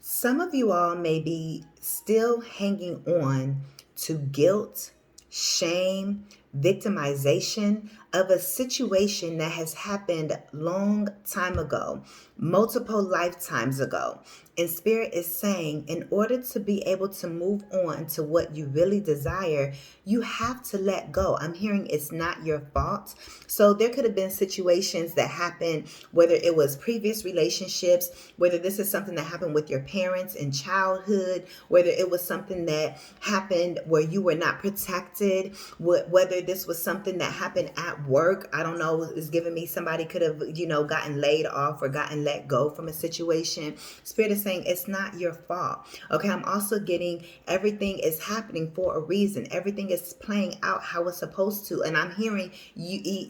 Some of you all may be still hanging on to guilt, shame, victimization of a situation that has happened long time ago, multiple lifetimes ago. And Spirit is saying, in order to be able to move on to what you really desire, you have to let go. I'm hearing it's not your fault. So there could have been situations that happened, whether it was previous relationships, whether this is something that happened with your parents in childhood, whether it was something that happened where you were not protected, whether this was something that happened at work. I don't know, it's giving me somebody could have, gotten laid off or gotten let go from a situation. Spirit is saying it's not your fault. Okay, I'm also getting everything is happening for a reason. Everything is playing out how it's supposed to. And I'm hearing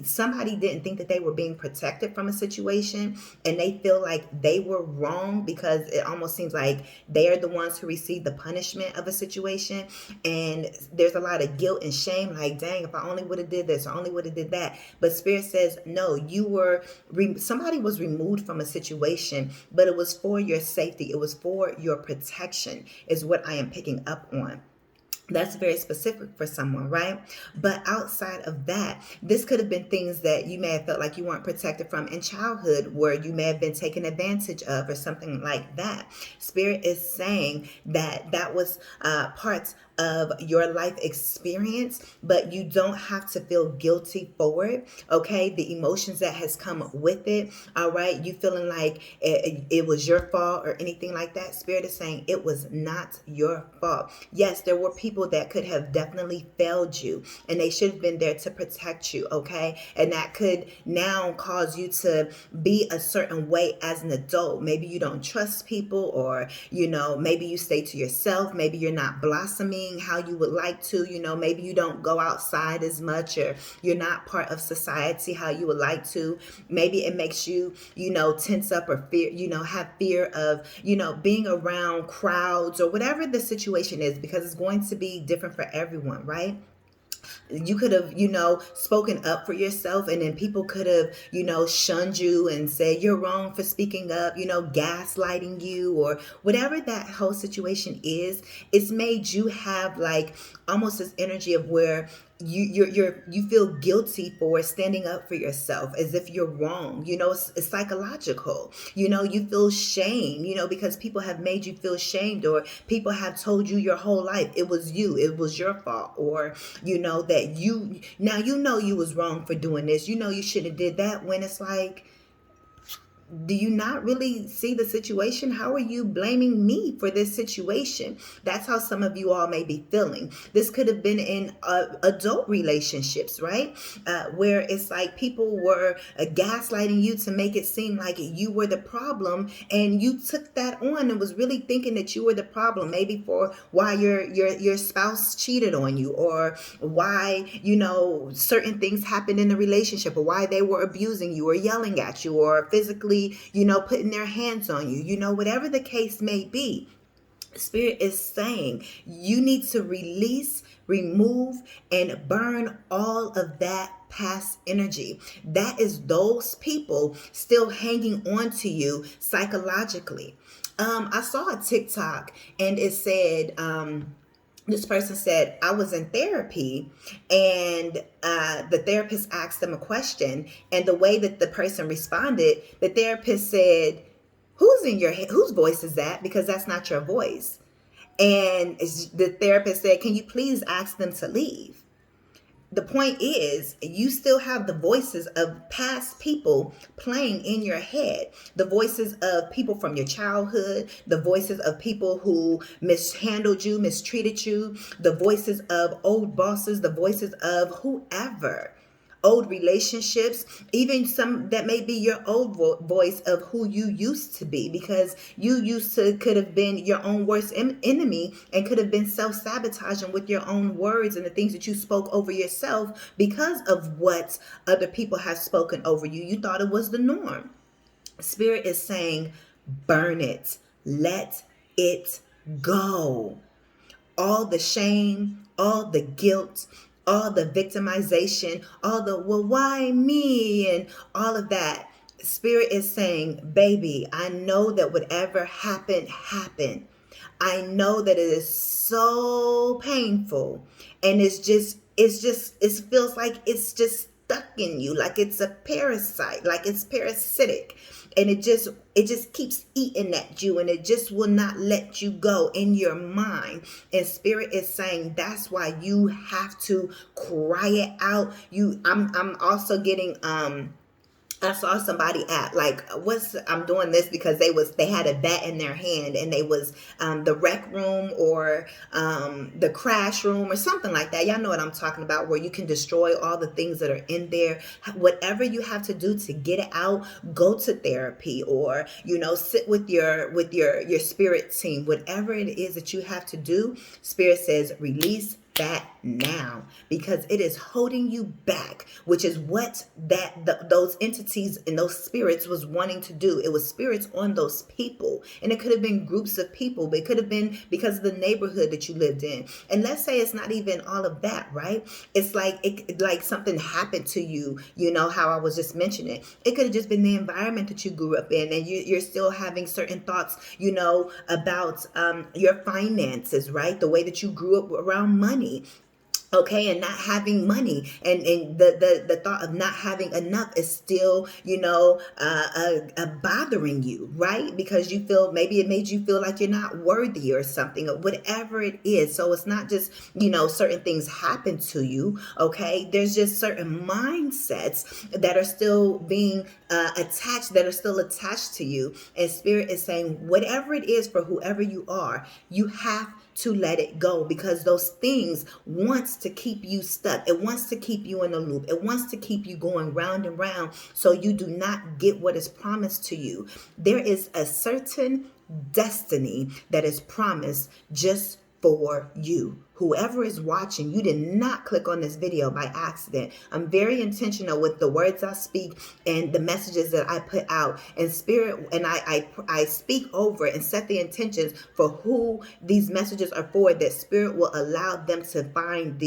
somebody didn't think that they were being protected from a situation, and they feel like they were wrong because it almost seems like they're the ones who received the punishment of a situation. And there's a lot of guilt and shame, like, dang, if I only would have did this or only would have did that. But Spirit says, no, somebody was removed from a situation, but it was for your safety. It was for your protection, is what I am picking up on. That's very specific for someone, right? But outside of that, this could have been things that you may have felt like you weren't protected from in childhood, where you may have been taken advantage of or something like that. Spirit is saying that that was parts of your life experience, but you don't have to feel guilty for it. Okay, the emotions that has come with it. All right, you feeling like it was your fault or anything like that. Spirit is saying it was not your fault. Yes, there were people that could have definitely failed you, and they should have been there to protect you. Okay, and that could now cause you to be a certain way as an adult. Maybe you don't trust people, or maybe you stay to yourself. Maybe you're not blossoming how you would like to. Maybe you don't go outside as much, or you're not part of society how you would like to. Maybe it makes you tense up or fear, have fear of being around crowds or whatever the situation is, because it's going to be different for everyone, right? You could have, spoken up for yourself, and then people could have, shunned you and said you're wrong for speaking up, gaslighting you, or whatever that whole situation is. It's made you have like almost this energy of where you feel guilty for standing up for yourself, as if you're wrong. It's psychological. You feel shame, because people have made you feel shamed, or people have told you your whole life it was your fault, or that you was wrong for doing this. You shouldn't have did that, when it's like, do you not really see the situation? How are you blaming me for this situation? That's how some of you all may be feeling. This could have been in adult relationships, right? Where it's like people were gaslighting you to make it seem like you were the problem, and you took that on and was really thinking that you were the problem, maybe for why your spouse cheated on you, or why certain things happened in the relationship, or why they were abusing you or yelling at you or physically putting their hands on you, whatever the case may be. Spirit is saying you need to release, remove, and burn all of that past energy. That is those people still hanging on to you psychologically. I saw a TikTok, and it said, this person said, I was in therapy, and the therapist asked them a question, and the way that the person responded, the therapist said, who's in your head? Whose voice is that? Because that's not your voice. And the therapist said, can you please ask them to leave? The point is, you still have the voices of past people playing in your head. The voices of people from your childhood, the voices of people who mishandled you, mistreated you, the voices of old bosses, the voices of whoever. Old relationships, even some that may be your old voice of who you used to be, because you used to could have been your own worst enemy, and could have been self-sabotaging with your own words and the things that you spoke over yourself because of what other people have spoken over you. You thought it was the norm. Spirit is saying, burn it, let it go. All the shame, all the guilt, all the victimization, all the, well, why me, and all of that. Spirit is saying, baby, I know that whatever happened, happened. I know that it is so painful. And it feels like it's just stuck in you, like it's a parasite, like it's parasitic. And it just keeps eating at you, and it just will not let you go in your mind. And Spirit is saying that's why you have to cry it out. I'm also getting I saw somebody at like I'm doing this because they had a bat in their hand, and they was the rec room or the crash room or something like that. Y'all know what I'm talking about, where you can destroy all the things that are in there. Whatever you have to do to get it out, go to therapy, or sit with your spirit team. Whatever it is that you have to do, Spirit says release that now, because it is holding you back, which is what those entities and those spirits was wanting to do. It was spirits on those people, and it could have been groups of people, but it could have been because of the neighborhood that you lived in. And let's say it's not even all of that, right? It's like something happened to you, how I was just mentioning. It could have just been the environment that you grew up in, and you're still having certain thoughts, about your finances, right? The way that you grew up around money. Okay, and not having money, and the thought of not having enough is still bothering you, right? Because you feel, maybe it made you feel like you're not worthy or something, or whatever it is. So it's not just certain things happen to you. Okay, there's just certain mindsets that are still being attached to you, and Spirit is saying whatever it is for whoever you are, you have to let it go, because those things wants to keep you stuck. It wants to keep you in a loop. It wants to keep you going round and round, so you do not get what is promised to you. There is a certain destiny that is promised just for you. Whoever is watching, you did not click on this video by accident. I'm very intentional with the words I speak and the messages that I put out. And Spirit, and I speak over and set the intentions for who these messages are for, that Spirit will allow them to find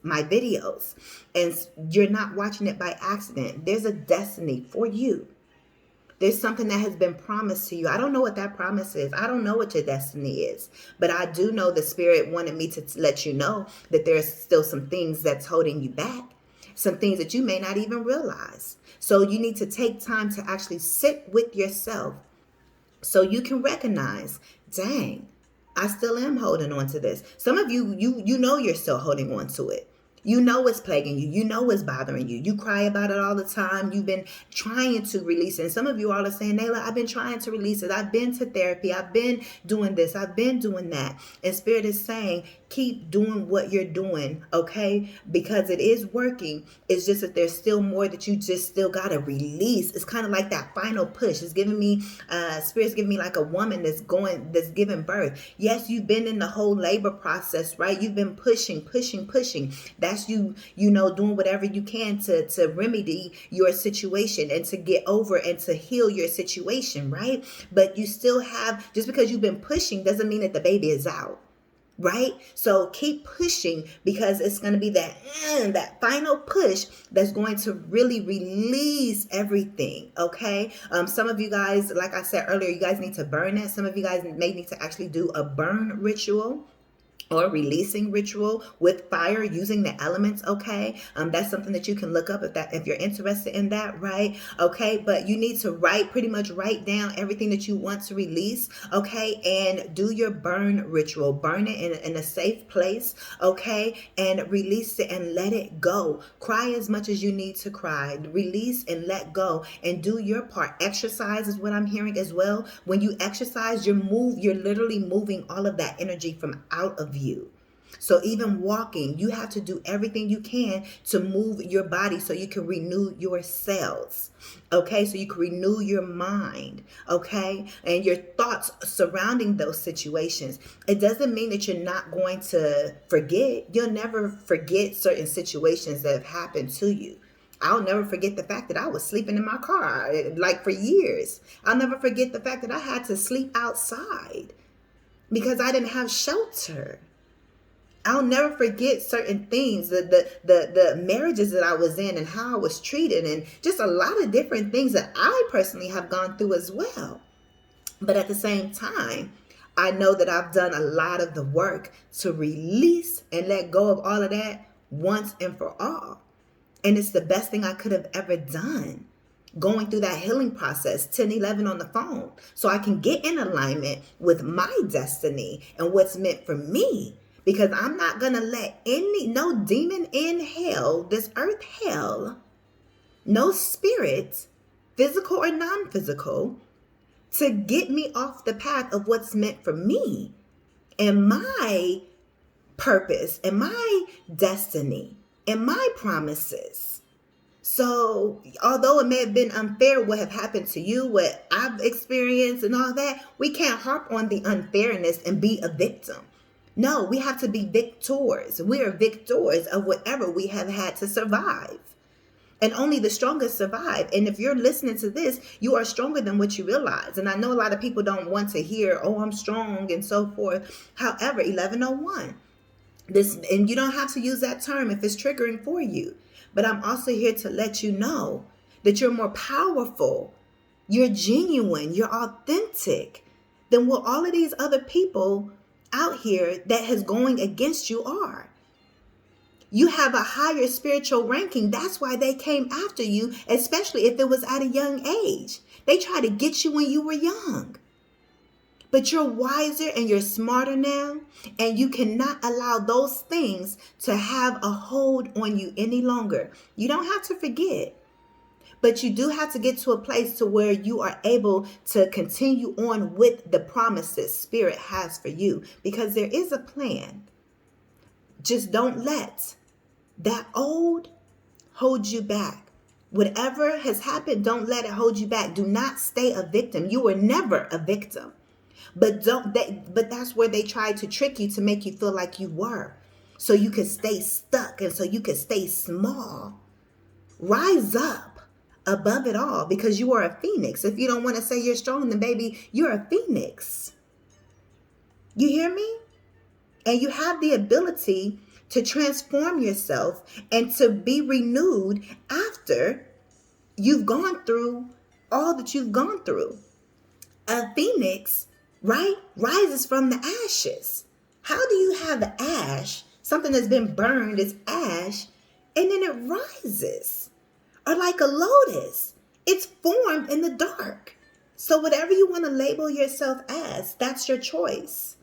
my videos. And you're not watching it by accident. There's a destiny for you. There's something that has been promised to you. I don't know what that promise is. I don't know what your destiny is. But I do know the Spirit wanted me to let you know that there's still some things that's holding you back. Some things that you may not even realize. So you need to take time to actually sit with yourself, so you can recognize, dang, I still am holding on to this. Some of you you're still holding on to it. You know it's plaguing you. You know it's bothering you. You cry about it all the time. You've been trying to release it. And some of you all are saying, Nayla, I've been trying to release it. I've been to therapy. I've been doing this. I've been doing that. And Spirit is saying, keep doing what you're doing, okay? Because it is working. It's just that there's still more that you just still got to release. It's kind of like that final push. It's giving me, Spirit's giving me like a woman that's giving birth. Yes, you've been in the whole labor process, right? You've been pushing. That's you doing whatever you can to remedy your situation and to get over and to heal your situation, right? But you still have, just because you've been pushing doesn't mean that the baby is out. Right? So keep pushing, because it's going to be that final push that's going to really release everything. Okay. Some of you guys, like I said earlier, you guys need to burn it. Some of you guys may need to actually do a burn ritual or releasing ritual with fire, using the elements. Okay. That's something that you can look up if you're interested in that, right? Okay. But you need to pretty much write down everything that you want to release. Okay. And do your burn ritual. Burn it in a safe place. Okay. And release it and let it go. Cry as much as you need to cry. Release and let go, and do your part. Exercise is what I'm hearing as well. When you exercise, you're literally moving all of that energy from out of you. So even walking, you have to do everything you can to move your body so you can renew your cells. Okay, so you can renew your mind. Okay, and your thoughts surrounding those situations. It doesn't mean that you're not going to forget. You'll never forget certain situations that have happened to you. I'll never forget the fact that I was sleeping in my car like for years. I'll never forget the fact that I had to sleep outside because I didn't have shelter. I'll never forget certain things, the marriages that I was in and how I was treated, and just a lot of different things that I personally have gone through as well. But at the same time, I know that I've done a lot of the work to release and let go of all of that once and for all. And it's the best thing I could have ever done. Going through that healing process, 10-11 on the phone, so I can get in alignment with my destiny and what's meant for me. Because I'm not going to let no demon in hell, this earth hell, no spirit, physical or non-physical, to get me off the path of what's meant for me and my purpose and my destiny and my promises. So although it may have been unfair what have happened to you, what I've experienced and all that, we can't harp on the unfairness and be a victim. No, we have to be victors. We are victors of whatever we have had to survive. And only the strongest survive. And if you're listening to this, you are stronger than what you realize. And I know a lot of people don't want to hear, oh, I'm strong and so forth. However, 1101. And you don't have to use that term if it's triggering for you. But I'm also here to let you know that you're more powerful, you're genuine, you're authentic than what all of these other people out here that is going against you are. You have a higher spiritual ranking. That's why they came after you, especially if it was at a young age. They tried to get you when you were young. But you're wiser and you're smarter now, and you cannot allow those things to have a hold on you any longer. You don't have to forget, but you do have to get to a place to where you are able to continue on with the promises Spirit has for you, because there is a plan. Just don't let that old hold you back. Whatever has happened, don't let it hold you back. Do not stay a victim. You were never a victim. But that's where they tried to trick you to make you feel like you were. So you could stay stuck and so you could stay small. Rise up above it all, because you are a phoenix. If you don't want to say you're strong, then baby, you're a phoenix. You hear me? And you have the ability to transform yourself and to be renewed after you've gone through all that you've gone through. A phoenix, right, rises from the ashes. How do you have ash, something that's been burned is ash, and then it rises? Or like a lotus, it's formed in the dark. So whatever you want to label yourself as, that's your choice.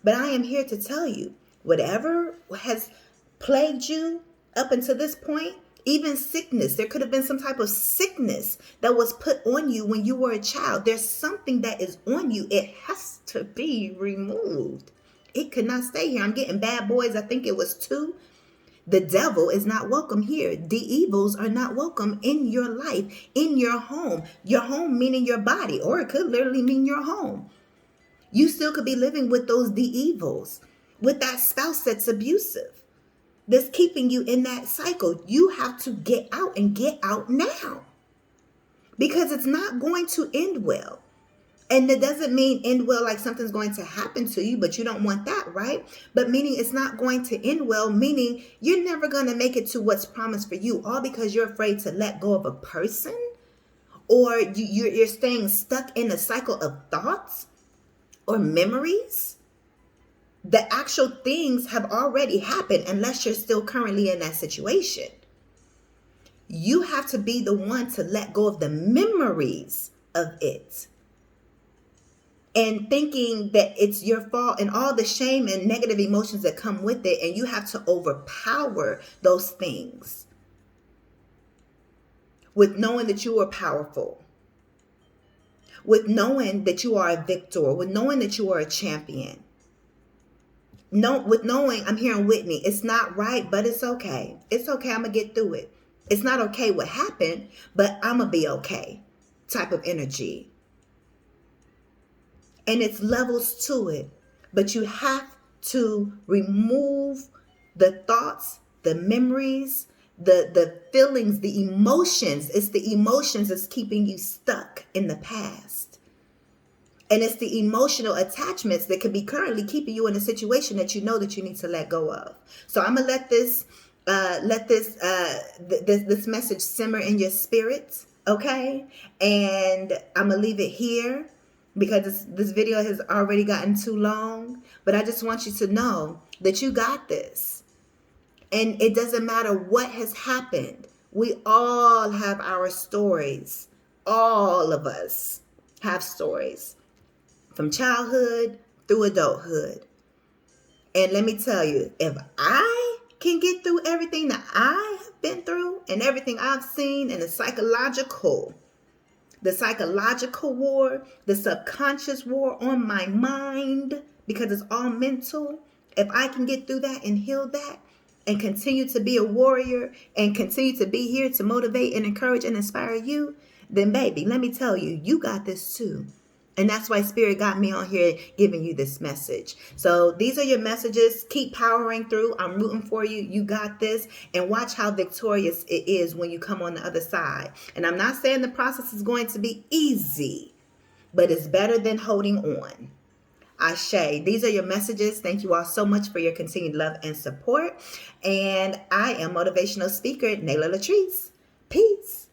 But I am here to tell you, whatever has plagued you up until this point, even sickness, there could have been some type of sickness that was put on you when you were a child. There's something that is on you. It has to be removed. It could not stay here. I'm getting bad boys. I think it was 2. The devil is not welcome here. The evils are not welcome in your life, in your home. Your home meaning your body, or it could literally mean your home. You still could be living with those the evils, with that spouse that's abusive, that's keeping you in that cycle. You have to get out and get out now, because it's not going to end well. And it doesn't mean end well like something's going to happen to you, but you don't want that, right? But meaning it's not going to end well, meaning you're never going to make it to what's promised for you, all because you're afraid to let go of a person, or you're staying stuck in a cycle of thoughts or memories. The actual things have already happened unless you're still currently in that situation. You have to be the one to let go of the memories of it, and thinking that it's your fault and all the shame and negative emotions that come with it. And you have to overpower those things with knowing that you are powerful, with knowing that you are a victor, with knowing that you are a champion. With knowing, I'm hearing Whitney, it's not right, but it's okay. It's okay. I'm going to get through it. It's not okay what happened, but I'm going to be okay type of energy. And it's levels to it. But you have to remove the thoughts, the memories, the feelings, the emotions. It's the emotions that's keeping you stuck in the past. And it's the emotional attachments that could be currently keeping you in a situation that you know that you need to let go of. So I'm gonna let this message simmer in your spirit, okay? And I'm gonna leave it here because this video has already gotten too long. But I just want you to know that you got this, and it doesn't matter what has happened. We all have our stories. All of us have stories from childhood through adulthood. And let me tell you, if I can get through everything that I have been through and everything I've seen in the psychological war, the subconscious war on my mind, because it's all mental, if I can get through that and heal that and continue to be a warrior and continue to be here to motivate and encourage and inspire you, then baby, let me tell you, you got this too. And that's why Spirit got me on here giving you this message. So these are your messages. Keep powering through. I'm rooting for you. You got this. And watch how victorious it is when you come on the other side. And I'm not saying the process is going to be easy, but it's better than holding on. Ashe. These are your messages. Thank you all so much for your continued love and support. And I am motivational speaker, LATRICE. Peace.